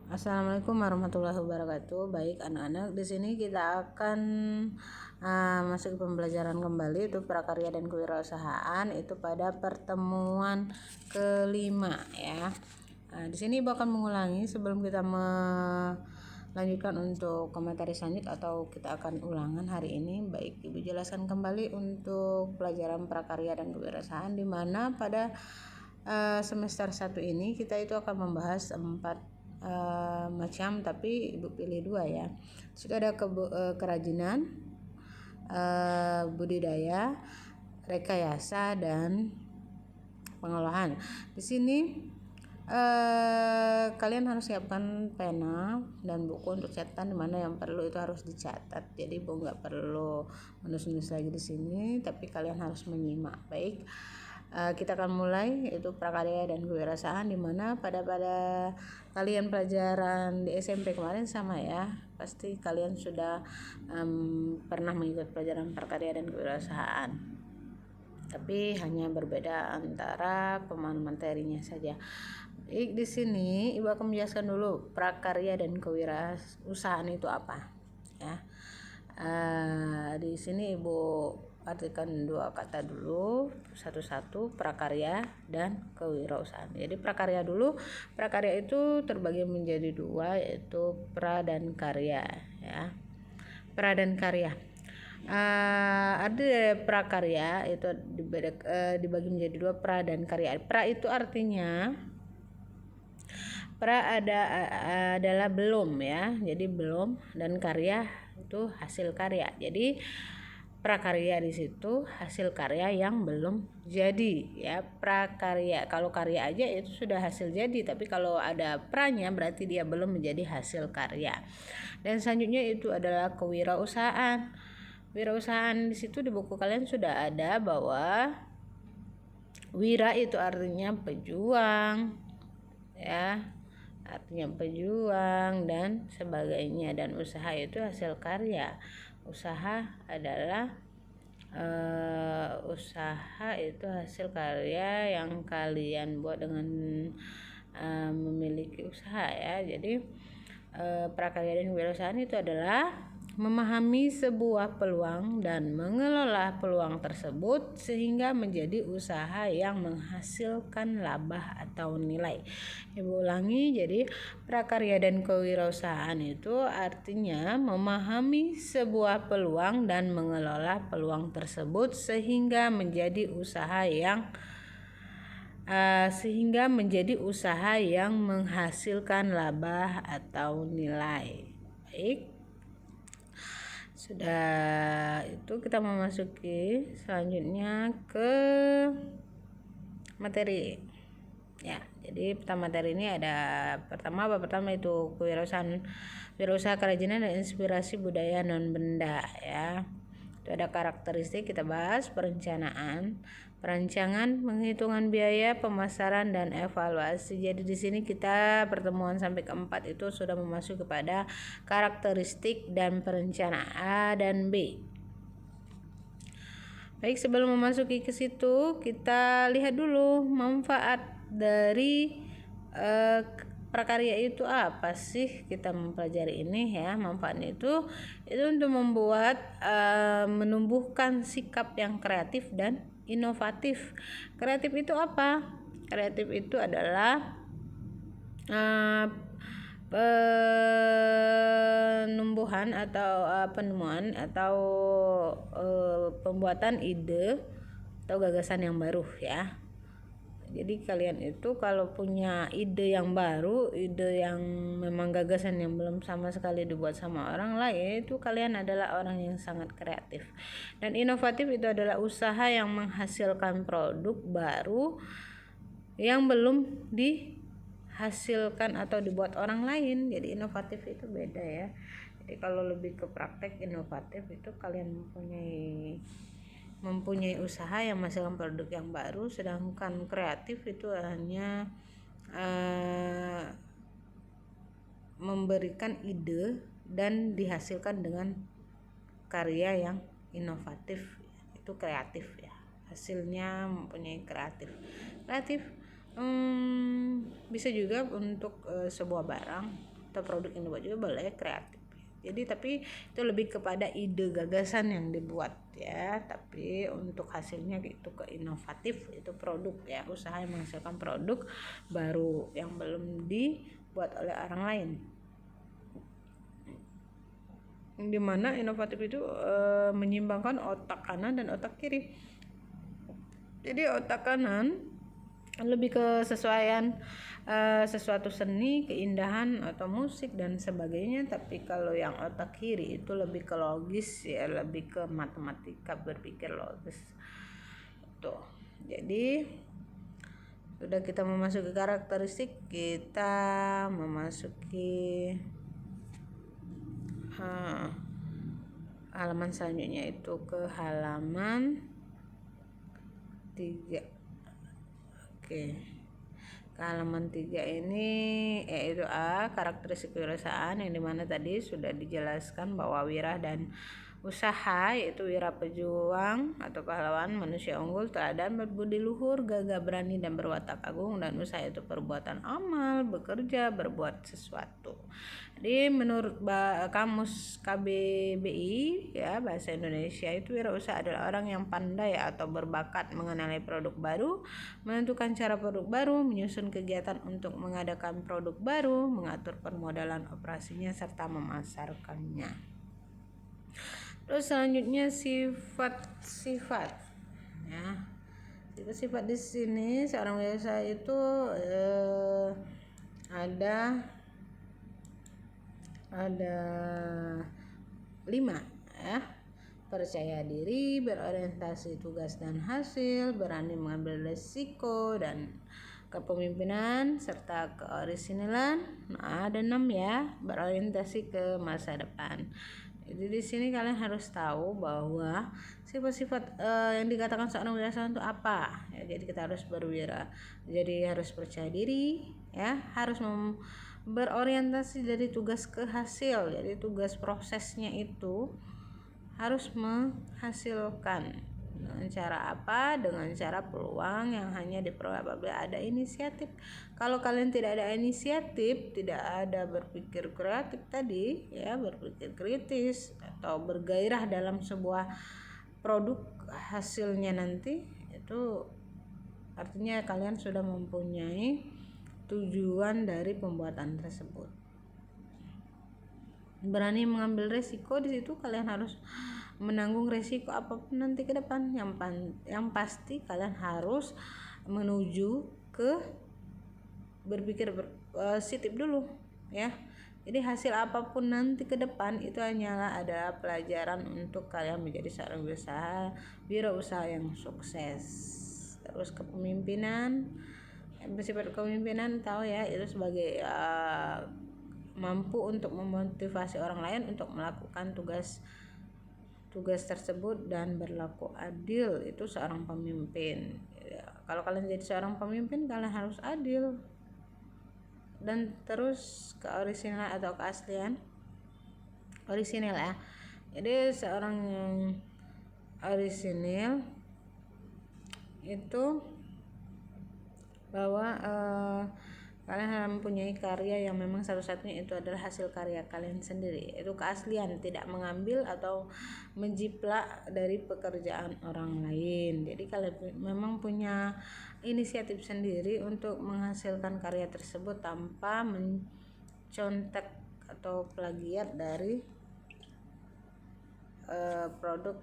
Assalamualaikum warahmatullahi wabarakatuh. Baik anak-anak, di sini kita akan masuk ke pembelajaran kembali itu prakarya dan kewirausahaan itu pada pertemuan kelima ya. Di sini Ibu akan mengulangi sebelum kita melanjutkan untuk komentari selanjut atau kita akan ulangan hari ini. Baik, Ibu jelaskan kembali untuk pelajaran prakarya dan kewirausahaan di mana pada semester 1 ini kita itu akan membahas 4 macam, tapi Ibu pilih 2 ya. Sudah ada kerajinan, budidaya, rekayasa, dan pengolahan. Di sini kalian harus siapkan pena dan buku untuk catatan, dimana yang perlu itu harus dicatat. Jadi Ibu nggak perlu menulis lagi di sini, tapi kalian harus menyimak. Baik. Kita akan mulai itu prakarya dan kewirausahaan, dimana pada kalian pelajaran di SMP kemarin sama ya, pasti kalian sudah pernah mengikuti pelajaran prakarya dan kewirausahaan, tapi hanya berbeda antara pemahaman materinya saja. Di sini Ibu akan menjelaskan dulu prakarya dan kewirausahaan itu apa ya. Di sini Ibu artikan 2 kata dulu satu-satu, prakarya dan kewirausahaan. Jadi prakarya dulu. Prakarya itu terbagi menjadi 2, yaitu pra dan karya ya. Pra dan karya. Ada prakarya itu dibagi menjadi 2, pra dan karya. Pra itu artinya adalah belum ya. Jadi belum, dan karya itu hasil karya. Jadi prakarya di situ hasil karya yang belum jadi ya, prakarya. Kalau karya aja itu sudah hasil jadi, tapi kalau ada pranya berarti dia belum menjadi hasil karya. Dan selanjutnya itu adalah kewirausahaan. Wirausahaan di situ di buku kalian sudah ada bahwa wira itu artinya pejuang ya, artinya pejuang dan sebagainya, dan usaha itu hasil karya. Usaha adalah usaha itu hasil karya yang kalian buat dengan memiliki usaha ya. Jadi prakarya dan kewirausahaan itu adalah memahami sebuah peluang dan mengelola peluang tersebut sehingga menjadi usaha yang menghasilkan laba atau nilai. Ibu ulangi, jadi prakarya dan kewirausahaan itu artinya memahami sebuah peluang dan mengelola peluang tersebut sehingga menjadi usaha yang menghasilkan laba atau nilai. Baik. Sudah itu kita memasuki selanjutnya ke materi ya. Jadi materi ini ada pertama itu wirausaha kerajinan dan inspirasi budaya non benda ya. Itu ada karakteristik, kita bahas perancangan, penghitungan biaya, pemasaran, dan evaluasi. Jadi di sini kita pertemuan sampai keempat itu sudah memasuki kepada karakteristik dan perencanaan A dan B. Baik, sebelum memasuki ke situ kita lihat dulu manfaat dari prakarya itu apa sih. Kita mempelajari ini ya. Manfaatnya itu untuk membuat menumbuhkan sikap yang kreatif dan inovatif. Kreatif itu apa? Kreatif itu adalah penumbuhan atau penemuan atau pembuatan ide atau gagasan yang baru ya. Jadi kalian itu kalau punya ide yang baru, ide yang memang gagasan yang belum sama sekali dibuat sama orang lain, itu kalian adalah orang yang sangat kreatif. Dan inovatif itu adalah usaha yang menghasilkan produk baru yang belum dihasilkan atau dibuat orang lain. Jadi inovatif itu beda ya. Jadi kalau lebih ke praktek, inovatif itu kalian mempunyai usaha yang menghasilkan produk yang baru, sedangkan kreatif itu hanya memberikan ide dan dihasilkan dengan karya yang inovatif. Itu kreatif ya, hasilnya mempunyai kreatif bisa juga untuk sebuah barang atau produk yang dibuat juga boleh kreatif. Jadi tapi itu lebih kepada ide gagasan yang dibuat ya, tapi untuk hasilnya itu ke inovatif, itu produk ya, usaha yang menghasilkan produk baru yang belum dibuat oleh orang lain. Dimana inovatif itu menyimbangkan otak kanan dan otak kiri. Jadi otak kanan lebih ke sesuaian sesuatu seni, keindahan atau musik dan sebagainya, tapi kalau yang otak kiri itu lebih ke logis ya, lebih ke matematika, berpikir logis tuh. Jadi sudah kita memasuki karakteristik, kita memasuki halaman selanjutnya, itu ke halaman 3. Oke. Ke halaman 3 ini yaitu karakteristik kewirausahaan, yang dimana tadi sudah dijelaskan bahwa wira dan usaha yaitu wira pejuang atau pahlawan, manusia unggul, teladan, berbudi luhur, gagah berani dan berwatak agung, dan usaha itu perbuatan amal, bekerja, berbuat sesuatu. Jadi menurut kamus KBBI ya, bahasa Indonesia itu wirausaha adalah orang yang pandai atau berbakat mengenali produk baru, menentukan cara produk baru, menyusun kegiatan untuk mengadakan produk baru, mengatur permodalan operasinya serta memasarkannya. Terus selanjutnya sifat-sifat ya. Sifat-sifat di sini seorang wirausaha itu ada 5 ya. Percaya diri, berorientasi tugas dan hasil, berani mengambil risiko dan kepemimpinan, serta keorisinalan. Ada 6 ya, berorientasi ke masa depan. Jadi di sini kalian harus tahu bahwa sifat-sifat yang dikatakan seorang wirausaha itu apa ya. Jadi kita harus berwira, jadi harus percaya diri ya, harus berorientasi dari tugas ke hasil. Jadi tugas prosesnya itu harus menghasilkan. Dengan cara apa? Dengan cara peluang yang hanya diperoleh apabila ada inisiatif. Kalau kalian tidak ada inisiatif, tidak ada berpikir kreatif tadi ya, berpikir kritis atau bergairah dalam sebuah produk hasilnya nanti, itu artinya kalian sudah mempunyai tujuan dari pembuatan tersebut. Berani mengambil resiko, di situ kalian harus menanggung resiko apapun nanti ke depan. Yang pasti kalian harus menuju ke berpikir positif dulu ya. Jadi hasil apapun nanti ke depan itu hanyalah ada pelajaran untuk kalian menjadi seorang wirausaha yang sukses. Terus kepemimpinan, bersifat kepemimpinan tahu ya, itu sebagai mampu untuk memotivasi orang lain untuk melakukan tugas tersebut dan berlaku adil, itu seorang pemimpin ya. Kalau kalian jadi seorang pemimpin, kalian harus adil. Dan terus keorisinal atau keaslian, orisinil ya. Jadi seorang yang orisinil itu bahwa kalian harus mempunyai karya yang memang satu-satunya itu adalah hasil karya kalian sendiri. Itu keaslian, tidak mengambil atau menjiplak dari pekerjaan orang lain. Jadi kalian memang punya inisiatif sendiri untuk menghasilkan karya tersebut tanpa mencontek atau plagiat dari produk